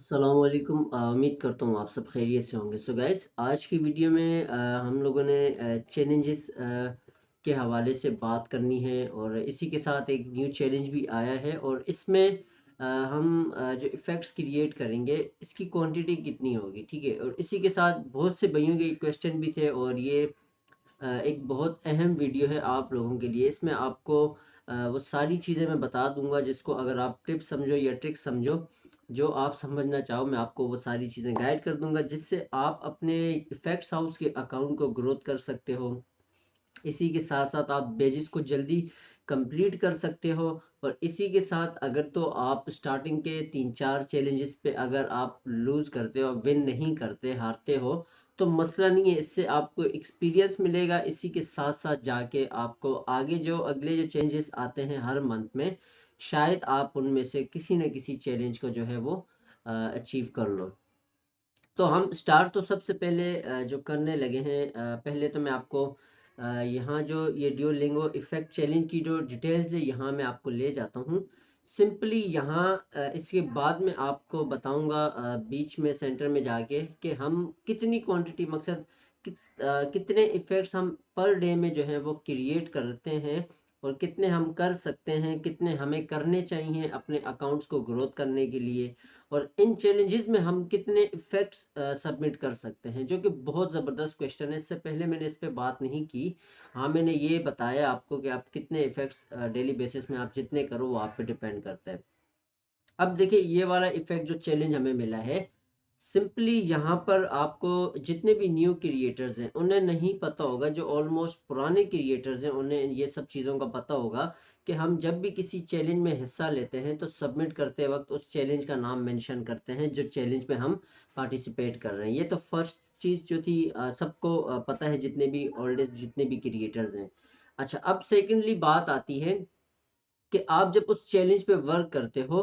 अस्सलाम वालेकुम। उम्मीद करता हूँ आप सब खैरियत से होंगे। सो गाइस, आज की वीडियो में हम लोगों ने चैलेंजेस के हवाले से बात करनी है और इसी के साथ एक न्यू चैलेंज भी आया है और इसमें हम जो इफ़ेक्ट्स क्रिएट करेंगे इसकी क्वांटिटी कितनी होगी, ठीक है। और इसी के साथ बहुत से भाइयों के क्वेश्चन भी थे और ये एक बहुत अहम वीडियो है आप लोगों के लिए। इसमें आपको वो सारी चीज़ें मैं बता दूंगा जिसको अगर आप टिप्स समझो या ट्रिक समझो, जो आप समझना चाहो, मैं आपको वो सारी चीज़ें गाइड कर दूंगा जिससे आप अपने इफेक्ट्स हाउस के अकाउंट को ग्रोथ कर सकते हो। इसी के साथ साथ आप बेसिस को जल्दी कंप्लीट कर सकते हो। और इसी के साथ अगर तो आप स्टार्टिंग के 3-4 चैलेंजेस पे अगर आप लूज करते हो, विन नहीं करते, हारते हो, तो मसला नहीं है, इससे आपको एक्सपीरियंस मिलेगा। इसी के साथ साथ जाके आपको आगे जो अगले जो चैलेंजेस आते हैं हर मंथ में, शायद आप उनमें से किसी न किसी चैलेंज को जो है वो अचीव कर लो। तो हम स्टार्ट तो सबसे पहले जो करने लगे हैं, पहले तो मैं आपको यहाँ जो ये ड्यूओलिंगो इफेक्ट चैलेंज की जो डिटेल्स है यहाँ मैं आपको ले जाता हूँ। सिंपली यहाँ इसके बाद में आपको बताऊंगा बीच में सेंटर में जाके कि हम कितनी क्वांटिटी, मकसद कितने इफेक्ट्स हम पर डे में जो है वो क्रिएट करते हैं और कितने हम कर सकते हैं, कितने हमें करने चाहिए अपने अकाउंट्स को ग्रोथ करने के लिए, और इन चैलेंजेस में हम कितने इफेक्ट्स सबमिट कर सकते हैं, जो कि बहुत ज़बरदस्त क्वेश्चन है। इससे पहले मैंने इस पे बात नहीं की। हाँ, मैंने ये बताया आपको कि आप कितने इफेक्ट्स डेली बेसिस में आप जितने करो वो आप पे डिपेंड करता है। अब देखिए, ये वाला इफेक्ट जो चैलेंज हमें मिला है, सिंपली यहाँ पर आपको जितने भी न्यू क्रिएटर्स हैं उन्हें नहीं पता होगा, जो ऑलमोस्ट पुराने क्रिएटर्स हैं उन्हें ये सब चीज़ों का पता होगा कि हम जब भी किसी चैलेंज में हिस्सा लेते हैं तो सबमिट करते वक्त उस चैलेंज का नाम मेंशन करते हैं जो चैलेंज में हम पार्टिसिपेट कर रहे हैं। ये तो फर्स्ट चीज़ जो थी, सबको पता है, जितने भी ओल्डेस्ट जितने भी क्रिएटर्स हैं। अच्छा, अब सेकेंडली बात आती है कि आप जब उस चैलेंज पे वर्क करते हो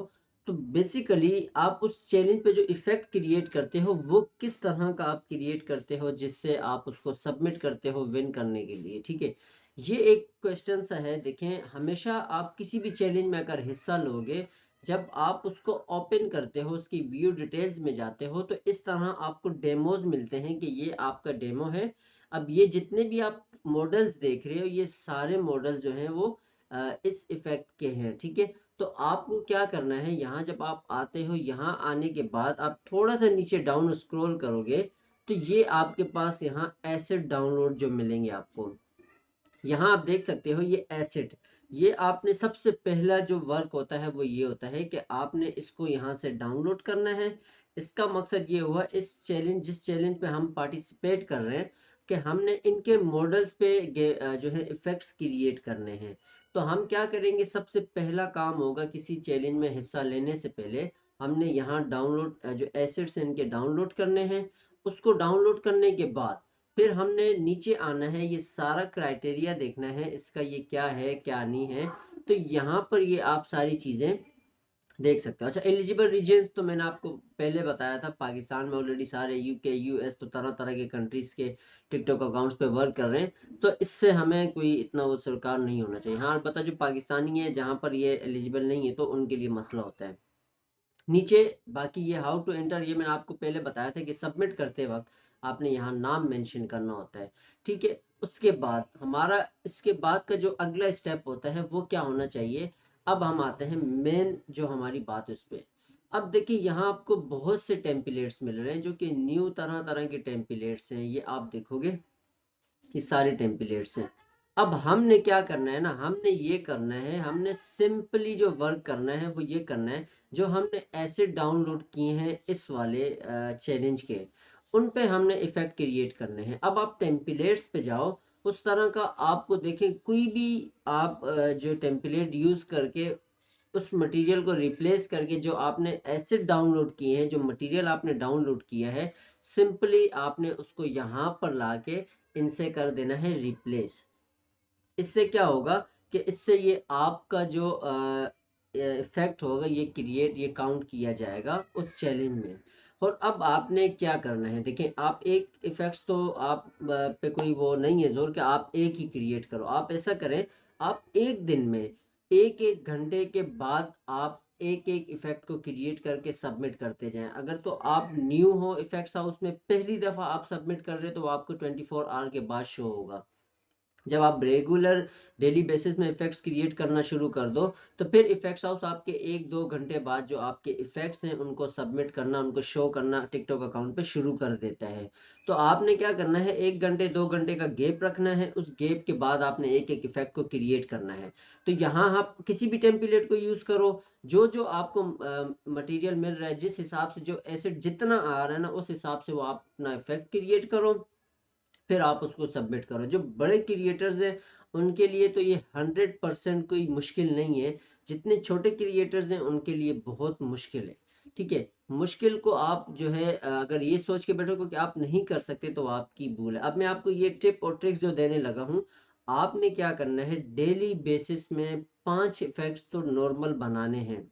तो बेसिकली आप उस चैलेंज पे जो इफेक्ट क्रिएट करते हो वो किस तरह का आप क्रिएट करते हो जिससे आप उसको सबमिट करते हो विन करने के लिए, ठीक है। ये एक क्वेश्चन सा है। देखें, हमेशा आप किसी भी चैलेंज में अगर हिस्सा लोगे, जब आप उसको ओपन करते हो, उसकी व्यू डिटेल्स में जाते हो, तो इस तरह आपको डेमोज मिलते हैं कि ये आपका डेमो है। अब ये जितने भी आप मॉडल्स देख रहे हो, ये सारे मॉडल जो हैं वो इस इफेक्ट के हैं, ठीक है। तो आपको क्या करना है, यहाँ जब आप आते हो, यहाँ आने के बाद आप थोड़ा सा नीचे डाउन स्क्रॉल करोगे तो ये आपके पास यहाँ एसेट डाउनलोड जो मिलेंगे आपको, यहाँ आप देख सकते हो ये एसेट। ये आपने सबसे पहला जो वर्क होता है वो ये होता है कि आपने इसको यहाँ से डाउनलोड करना है। इसका मकसद ये हुआ, इस चैलेंज जिस चैलेंज पे हम पार्टिसिपेट कर रहे हैं, कि हमने इनके मॉडल्स पे जो है इफेक्ट्स क्रिएट करने हैं। तो हम क्या करेंगे, सबसे पहला काम होगा, किसी चैलेंज में हिस्सा लेने से पहले हमने यहाँ डाउनलोड जो एसेट्स हैं इनके डाउनलोड करने हैं। उसको डाउनलोड करने के बाद फिर हमने नीचे आना है, ये सारा क्राइटेरिया देखना है, इसका ये क्या है क्या नहीं है। तो यहाँ पर ये आप सारी चीज़ें देख सकते हो। अच्छा, एलिजिबल रीजन्स तो मैंने आपको पहले बताया था, पाकिस्तान में ऑलरेडी सारे, यूके, यूएस, तो तरह तरह के कंट्रीज के टिकटॉक अकाउंट्स पे वर्क कर रहे हैं, तो इससे हमें कोई इतना वो सरकार नहीं होना चाहिए। हाँ, बता, जो पाकिस्तानी है जहाँ पर ये एलिजिबल नहीं है तो उनके लिए मसला होता है। नीचे बाकी ये हाउ टू एंटर, ये मैंने आपको पहले बताया था कि सबमिट करते वक्त आपने यहाँ नाम मेंशन करना होता है, ठीक है। उसके बाद हमारा, इसके बाद का जो अगला स्टेप होता है वो क्या होना चाहिए। अब हम आते हैं मेन जो हमारी बात है उस पे। अब देखिए, यहाँ आपको बहुत से टेम्पलेट्स मिल रहे हैं जो कि न्यू तरह तरह के टेम्पलेट्स हैं, ये आप देखोगे ये सारे टेम्पलेट्स हैं। अब हमने क्या करना है ना, हमने ये करना है, हमने सिंपली जो वर्क करना है वो ये करना है, जो हमने ऐसे डाउनलोड किए हैं इस वाले चैलेंज के, उन पे हमने इफेक्ट क्रिएट करने हैं। अब आप टेम्पलेट्स पे जाओ, उस तरह का आपको देखें कोई भी, आप जो टेम्पलेट यूज करके उस मटेरियल को रिप्लेस करके, जो आपने एसिड डाउनलोड किए हैं, जो मटेरियल आपने डाउनलोड किया है, सिंपली आपने उसको यहाँ पर लाके इनसे कर देना है रिप्लेस। इससे क्या होगा कि इससे ये आपका जो इफेक्ट होगा ये क्रिएट, ये काउंट किया जाएगा उस चैलेंज में। और अब आपने क्या करना है, देखें, आप एक इफेक्ट्स तो आप पे कोई वो नहीं है जोर कि आप एक ही क्रिएट करो। आप ऐसा करें, आप एक दिन में एक एक घंटे के बाद आप एक एक इफेक्ट को क्रिएट करके सबमिट करते जाएं। अगर तो आप न्यू हो इफेक्ट्स हाउस में, पहली दफ़ा आप सबमिट कर रहे हो, तो वो आपको 24 आवर के बाद शो होगा। जब आप रेगुलर डेली बेसिस में इफेक्ट्स क्रिएट करना शुरू कर दो, तो फिर इफेक्ट्स हाउस आपके 1-2 घंटे बाद जो आपके इफेक्ट्स हैं उनको सबमिट करना, उनको शो करना टिकटॉक अकाउंट पे शुरू कर देता है। तो आपने क्या करना है, 1 घंटे 2 घंटे का गैप रखना है, उस गैप के बाद आपने एक एक इफेक्ट को क्रिएट करना है। तो यहाँ आप किसी भी टेम्पलेट को यूज करो, जो जो आपको मटेरियल मिल रहा है, जिस हिसाब से जो एसिड जितना आ रहा है ना, उस हिसाब से वो आप अपना इफेक्ट क्रिएट करो, फिर आप उसको सबमिट करो। जो बड़े क्रिएटर्स हैं उनके लिए तो ये 100% कोई मुश्किल नहीं है, जितने छोटे क्रिएटर्स हैं उनके लिए बहुत मुश्किल है। ठीक है, मुश्किल को आप जो है अगर ये सोच के बैठो कि आप नहीं कर सकते, तो आपकी भूल है। अब मैं आपको ये टिप और ट्रिक्स जो देने लगा हूँ, आपने क्या करना है, डेली बेसिस में 5 इफेक्ट्स तो नॉर्मल बनाने हैं।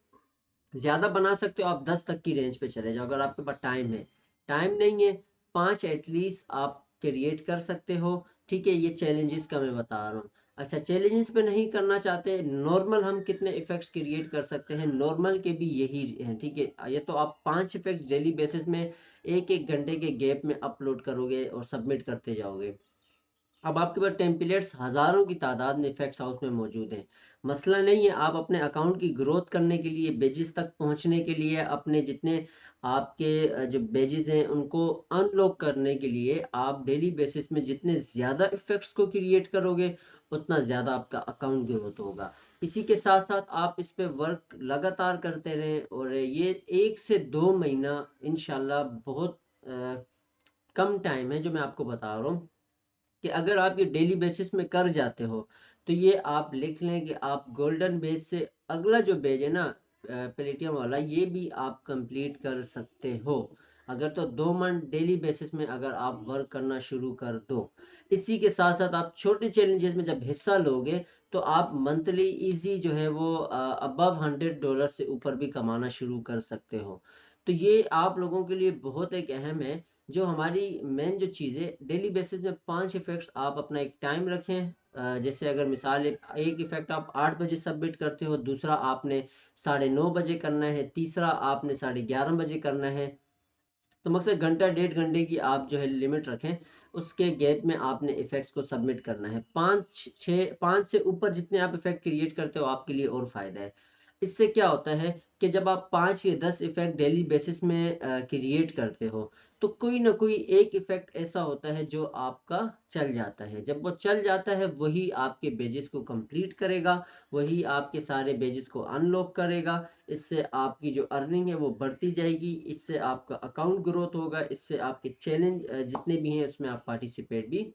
ज्यादा बना सकते हो आप, 10 तक की रेंज पे चले जाओ अगर आपके पास टाइम है। टाइम नहीं है, 5 एटलीस्ट आप क्रिएट कर सकते हो। ठीक है, ये चैलेंजेस का मैं बता रहा हूँ। अच्छा, चैलेंजेस पे नहीं करना चाहते, नॉर्मल हम कितने इफेक्ट्स क्रिएट कर सकते हैं, नॉर्मल के भी यही हैं। ठीक है, ये तो आप 5 इफेक्ट्स डेली बेसिस में 1-1 घंटे के गैप में अपलोड करोगे और सबमिट करते जाओगे। अब आपके पास टेम्पलेट्स हजारों की तादाद में इफेक्ट्स हाउस में मौजूद हैं। मसला नहीं है, आप अपने अकाउंट की ग्रोथ करने के लिए, पेजेस तक पहुंचने के लिए, अपने जितने आपके जो पेजेस हैं उनको अनलॉक करने के लिए, आप डेली बेसिस में जितने ज़्यादा इफेक्ट्स को क्रिएट करोगे, उतना ज़्यादा आपका अकाउंट ग्रोथ होगा। इसी के साथ साथ आप इस पे वर्क लगातार करते रहें, और ये 1 से 2 महीना इंशाल्लाह बहुत कम टाइम है जो मैं आपको बता रहा हूँ, कि अगर आप ये डेली बेसिस में कर जाते हो, तो ये आप लिख लें कि आप गोल्डन बेज से अगला जो बेज है ना, प्लेटियम वाला, ये भी आप कंप्लीट कर सकते हो। अगर तो 2 मंथ डेली बेसिस में अगर आप वर्क करना शुरू कर दो। इसी के साथ साथ आप छोटे चैलेंजेस में जब हिस्सा लोगे, तो आप मंथली इजी जो है वो अबव $100 से ऊपर भी कमाना शुरू कर सकते हो। तो ये आप लोगों के लिए बहुत एक अहम है। जो हमारी मेन जो चीज़ है, डेली बेसिस में 5 इफेक्ट्स आप अपना एक टाइम रखें। जैसे अगर मिसाल एक इफेक्ट आप 8 बजे सबमिट करते हो, दूसरा आपने 9:30 बजे करना है, तीसरा आपने 11:30 बजे करना है। तो मकसद घंटा 1.5 घंटे की आप जो है लिमिट रखें, उसके गैप में आपने इफेक्ट्स को सबमिट करना है। 5 से ऊपर जितने आप इफेक्ट क्रिएट करते हो, आपके लिए और फायदा है। इससे क्या होता है कि जब आप 5 या 10 इफेक्ट डेली बेसिस में क्रिएट करते हो, तो कोई ना कोई एक इफेक्ट ऐसा होता है जो आपका चल जाता है। जब वो चल जाता है, वही आपके पेजेस को कंप्लीट करेगा, वही आपके सारे पेजेस को अनलॉक करेगा। इससे आपकी जो अर्निंग है वो बढ़ती जाएगी, इससे आपका अकाउंट ग्रोथ होगा, इससे आपके चैलेंज जितने भी हैं उसमें आप पार्टिसिपेट भी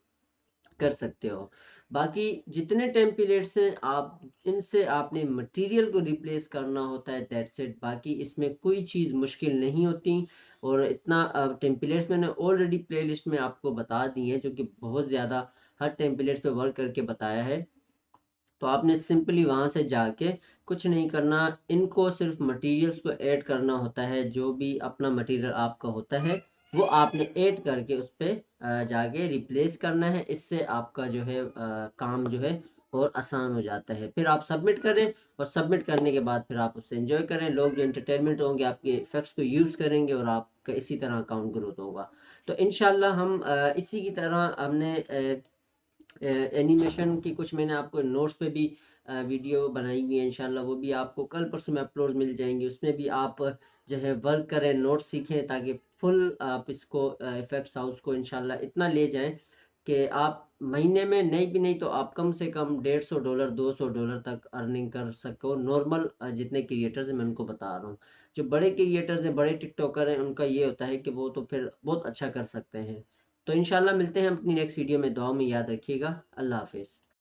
कर सकते हो। बाकी जितने टेम्पलेट्स हैं, आप इनसे आपने मटेरियल को रिप्लेस करना होता है, दैट्स इट। बाकी इसमें कोई चीज़ मुश्किल नहीं होती। और इतना टेम्पलेट्स मैंने ऑलरेडी प्लेलिस्ट में आपको बता दी है, जो कि बहुत ज़्यादा हर टेम्पलेट्स पे वर्क करके बताया है। तो आपने सिंपली वहां से जाके कुछ नहीं करना, इनको सिर्फ मटेरियल्स को ऐड करना होता है। जो भी अपना मटेरियल आपका होता है, वो आपने ऐड करके उस पर जाके रिप्लेस करना है। इससे आपका जो है काम जो है और आसान हो जाता है। फिर आप सबमिट करें, और सबमिट करने के बाद फिर आप उससे एंजॉय करें। लोग जो एंटरटेनमेंट होंगे आपके इफेक्ट्स को यूज़ करेंगे, और आपका इसी तरह अकाउंट ग्रोथ होगा। तो इनशाला हम इसी की तरह हमने एनिमेशन की कुछ मैंने आपको नोट्स पे भी वीडियो बनाई हुई है। इंशाल्लाह वो भी आपको कल परसों में अपलोड मिल जाएंगी। उसमें भी आप जो है वर्क करें, नोट्स सीखें, ताकि फुल आप इसको इफेक्ट्स हाउस को इंशाल्लाह इतना ले जाएं कि आप महीने में नहीं भी नहीं तो आप कम से कम $150 $200 तक अर्निंग कर सको। नॉर्मल जितने क्रिएटर्स हैं मैं उनको बता रहा हूँ। जो बड़े क्रिएटर्स हैं, बड़े टिकटॉकर हैं, उनका ये होता है कि वो तो फिर बहुत अच्छा कर सकते हैं। तो इंशाल्लाह मिलते हैं अपनी नेक्स्ट वीडियो में। दुआ में याद रखिएगा। अल्लाह हाफिज़।